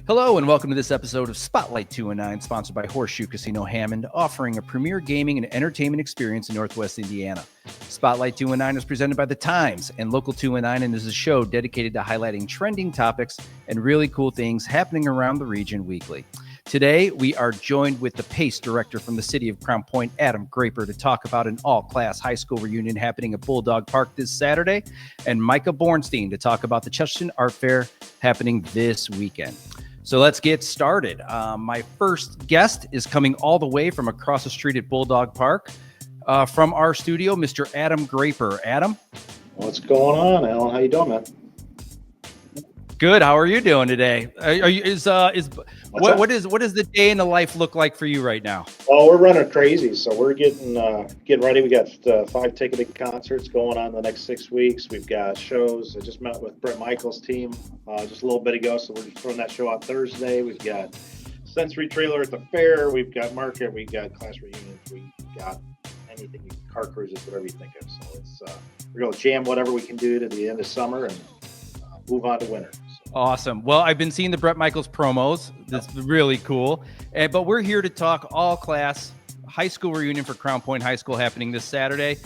Hello and welcome to this episode of Spotlight 219, sponsored by Horseshoe Casino Hammond, offering a premier gaming and entertainment experience in Northwest Indiana. Spotlight 219 is presented by The Times and Local 219 and is a show dedicated to highlighting trending topics and really cool things happening around the region weekly. Today, we are joined with the PACE director from the city of Crown Point, Adam Graper, to talk about an all-class high school reunion happening at Bulldog Park this Saturday, and Micah Bornstein to talk about the Chesterton Art Fair happening this weekend. So let's get started. My first guest is coming all the way from across the street at Bulldog Park from our studio, Mr. Adam Graper. Adam? What's going on, Alan? How you doing, man? Good. How are you doing today? What does the day in the life look like for you right now? Oh, we're running crazy. So we're getting ready. We got 5 ticketed concerts going on the next 6 weeks. We've got shows. I just met with Brett Michaels' team just a little bit ago. So we're just throwing that show out Thursday. We've got Sensory Trailer at the fair. We've got market. We got class reunions. We got anything, car cruises, whatever you think of. So it's we're going to jam whatever we can do to the end of summer and move on to winter. Awesome. Well, I've been seeing the Brett Michaels promos. That's really cool. But we're here to talk all-class high school reunion for Crown Point High School happening this Saturday.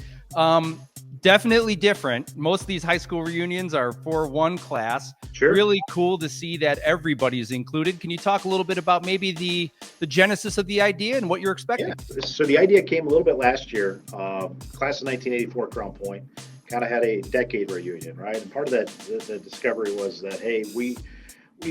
Definitely different. Most of these high school reunions are for one class. Sure. Really cool to see that everybody is included. Can you talk a little bit about maybe the genesis of the idea and what you're expecting? Yeah. So the idea came a little bit last year. Class of 1984 Crown Point kind of had a decade reunion, right? And part of that, the discovery was that, hey, we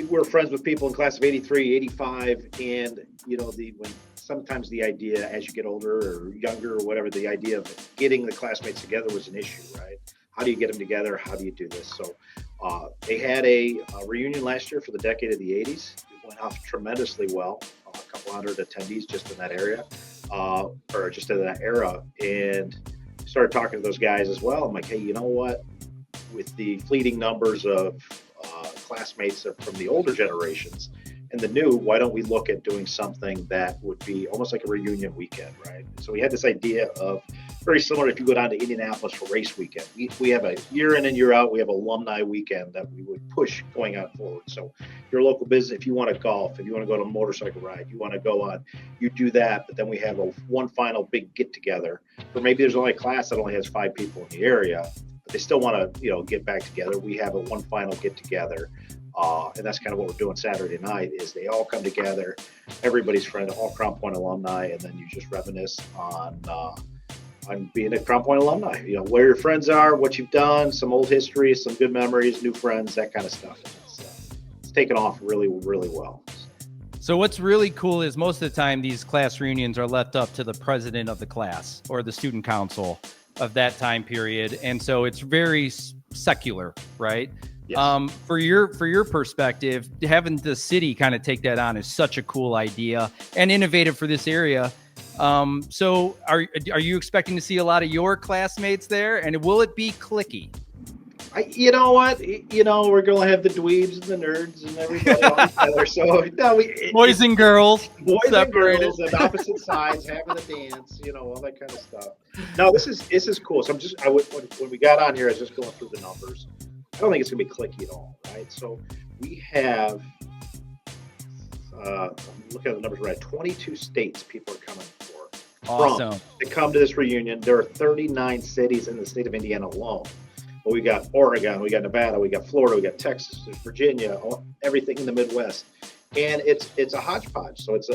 were friends with people in class of 83, 85, and, when sometimes the idea as you get older or younger or whatever, the idea of getting the classmates together was an issue, right? How do you get them together? How do you do this? So they had a reunion last year for the decade of the 80s. It went off tremendously well. A couple hundred attendees just in that area, or just in that era. And started talking to those guys as well. I'm like, hey, you know what? With the fleeting numbers of classmates from the older generations and the new, why don't we look at doing something that would be almost like a reunion weekend, right? So we had this idea of very similar if you go down to Indianapolis for race weekend. We have a year in and year out, we have alumni weekend that we would push going on forward. So your local business, if you want to golf, if you want to go to a motorcycle ride, you want to go on, you do that. But then we have one final big get together. Or maybe there's only a class that only has 5 people in the area, but they still want to, get back together. We have one final get together. And that's kind of what we're doing Saturday night is they all come together, everybody's friend, all Crown Point alumni, and then you just reminisce on being a Crown Point alumni, where your friends are, what you've done, some old history, some good memories, new friends, that kind of stuff. It's taken off really, really well. So what's really cool is most of the time these class reunions are left up to the president of the class or the student council of that time period. And so it's very secular, right? Yes. For your perspective, having the city kind of take that on is such a cool idea and innovative for this area. So are you expecting to see a lot of your classmates there, and will it be cliquey? You know what? We're going to have the dweebs and the nerds and everybody all together. So boys and girls, and girls on opposite sides having a dance, all that kind of stuff. No, this is cool. So when we got on here, I was just going through the numbers. I don't think it's going to be cliquey at all, right? So we have, I'm looking at the numbers right, 22 states people are coming for. Awesome. To come to this reunion. There are 39 cities in the state of Indiana alone. But we got Oregon, we got Nevada, we got Florida, we got Texas, Virginia, everything in the Midwest. And it's a hodgepodge. So it's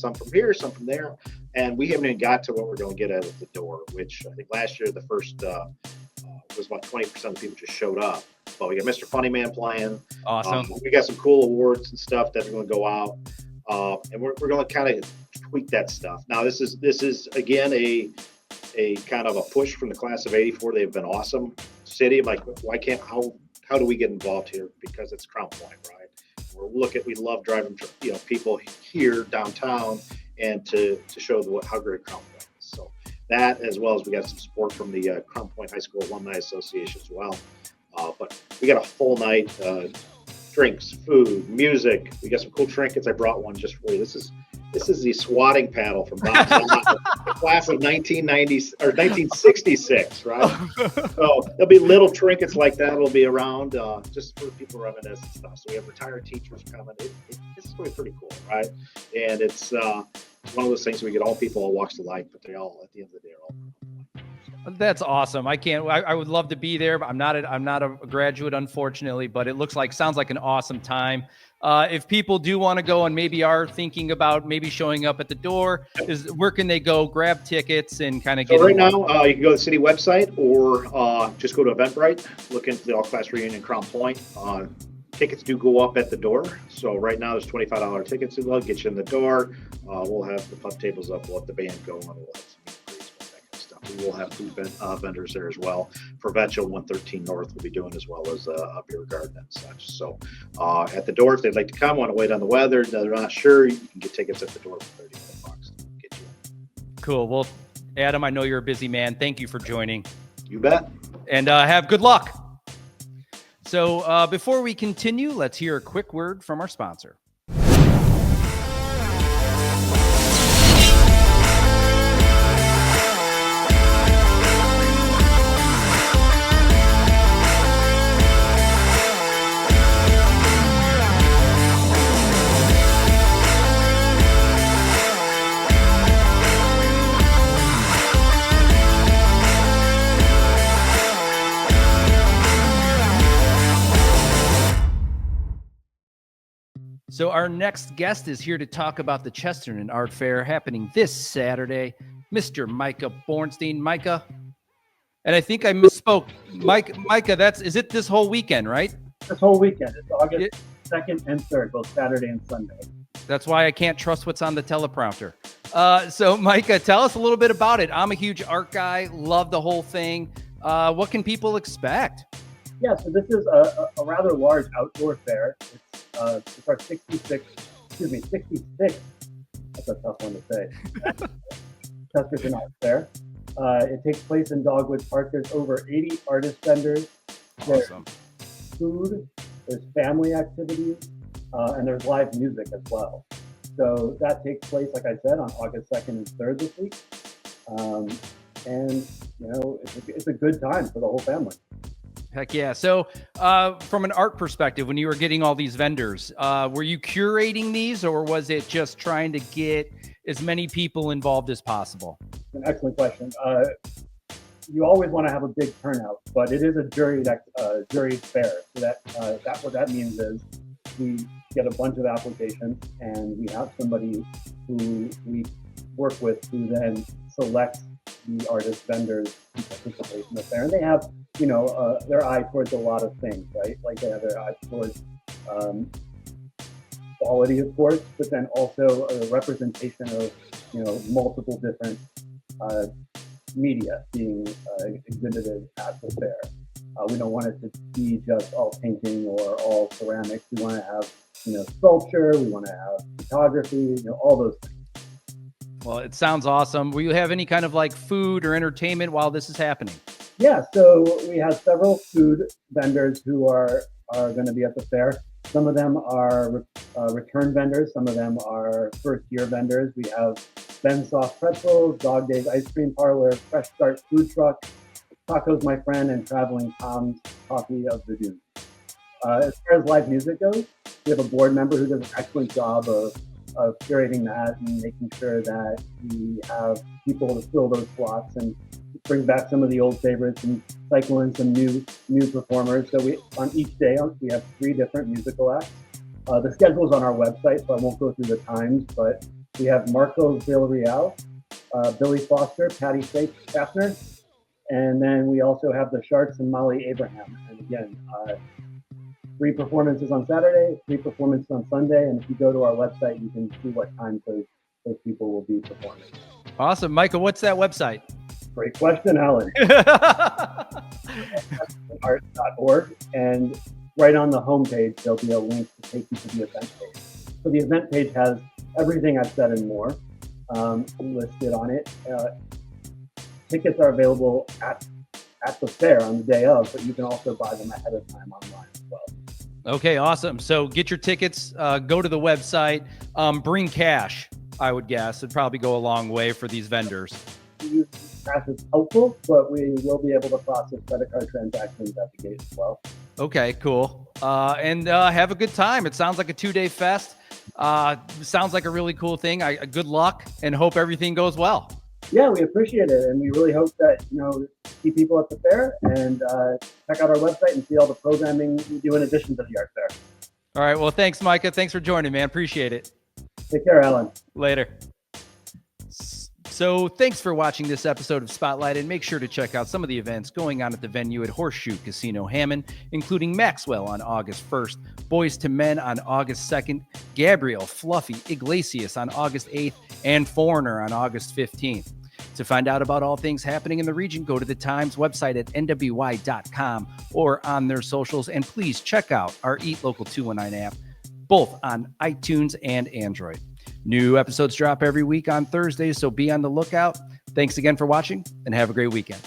some from here, some from there. And we haven't even got to what we're going to get out of the door, which I think last year the first was about 20% of the people just showed up. But we got Mr. Funny Man playing. Awesome. We got some cool awards and stuff that are going to go out. And we're going to kind of tweak that stuff. Now, this is again, a kind of a push from the class of 84. They've been awesome. City, I'm like, how do we get involved here? Because it's Crown Point, right? We love driving, people here downtown and to show how great Crown Point is. So that, as well as we got some support from the Crown Point High School Alumni Association as well. But we got a full night, drinks, food, music. We got some cool trinkets. I brought one just for you. This is This is the swatting paddle from Bob's the class of 1990 or 1966, right? So there'll be little trinkets like that will be around just for people reminiscing stuff. So we have retired teachers coming. This is going to be pretty cool, right? And it's one of those things we get all people, all walks of life, but they all, at the end of the day, are all. That's awesome. I would love to be there, but I'm not a graduate, unfortunately, but it sounds like an awesome time. If people do want to go and maybe are thinking about maybe showing up at the door, where can they go grab tickets and kind of get right now, you can go to the city website or just go to Eventbrite, look into the all-class reunion Crown Point. Tickets do go up at the door. So right now there's $25 tickets to get you in the door. We'll have the pup tables up, we'll let the band go, and we'll have some we will have food vendors there as well. For Vetchel 113 North, we'll be doing as well as a beer garden and such. So at the door, if they'd like to come, want to wait on the weather, they're not sure, you can get tickets at the door for $35 to get you in. Cool. Well, Adam, I know you're a busy man. Thank you for joining. You bet. And have good luck. So before we continue, let's hear a quick word from our sponsor. So our next guest is here to talk about the Chesterton Art Fair happening this Saturday, Mr. Micah Bornstein. Micah, and I think I misspoke. Micah, is it this whole weekend, right? This whole weekend. It's August 2nd and 3rd, both Saturday and Sunday. That's why I can't trust what's on the teleprompter. So Micah, tell us a little bit about it. I'm a huge art guy, love the whole thing. What can people expect? Yeah, so this is a rather large outdoor fair. It's our 66th, that's a tough one to say, Chesterton Art Fair. It takes place in Dogwood Park. There's over 80 artist vendors. Awesome. There's food, there's family activities, and there's live music as well. So that takes place, like I said, on August 2nd and 3rd this week. And, it's a good time for the whole family. Heck yeah. So from an art perspective, when you were getting all these vendors, were you curating these, or was it just trying to get as many people involved as possible? An excellent question. You always want to have a big turnout, but it is a juried fair. So what that means is we get a bunch of applications, and we have somebody who we work with who then selects the artist vendors who participate in the fair, and they have their eye towards a lot of things, right? Like they have their eye towards quality, of course, but then also a representation of multiple different media being exhibited at the fair. We don't want it to be just all painting or all ceramics. We want to have sculpture. We want to have photography. All those things. Well, it sounds awesome. Will you have any kind of like food or entertainment while this is happening? Yeah, so we have several food vendors who are going to be at the fair. Some of them are return vendors. Some of them are first-year vendors. We have Ben Soft Pretzels, Dog Days Ice Cream Parlor, Fresh Start Food Truck, Tacos My Friend, and Traveling Tom's Coffee of the Dunes. As far as live music goes, we have a board member who does an excellent job of curating that and making sure that we have people to fill those slots and bring back some of the old favorites and cycle in some new performers. So on each day we have 3 different musical acts. The schedule is on our website, so I won't go through the times, but we have Marco Villarreal, Billy Foster, Patty Schaffner, and then we also have the Sharks and Molly Abraham. And again, 3 performances on Saturday, 3 performances on Sunday, and if you go to our website, you can see what times those people will be performing. Awesome. Michael, what's that website? Great question, Alan. Art.org, and right on the homepage, there'll be a link to take you to the event page. So the event page has everything I've said and more listed on it. Tickets are available at the fair on the day of, but you can also buy them ahead of time online as well. Okay, awesome. So get your tickets, go to the website, bring cash. I would guess. It'd probably go a long way for these vendors. We use cash is helpful, but we will be able to process credit card transactions at the gate as well. Okay, cool. And have a good time. It sounds like a 2-day fest. Sounds like a really cool thing. Good luck and hope everything goes well. Yeah, we appreciate it, and we really hope that see people at the fair and check out our website and see all the programming we do in addition to the art fair. All right. Well, thanks, Micah. Thanks for joining, man. Appreciate it. Take care, Alan. Later. So thanks for watching this episode of Spotlight, and make sure to check out some of the events going on at the venue at Horseshoe Casino Hammond, including Maxwell on August 1st, Boys to Men on August 2nd, Gabriel Fluffy Iglesias on August 8th, and Foreigner on August 15th. To find out about all things happening in the region, go to the Times website at nwy.com or on their socials, and please check out our Eat Local 219 app, both on iTunes and Android. New episodes drop every week on Thursdays, so be on the lookout. Thanks again for watching, and have a great weekend.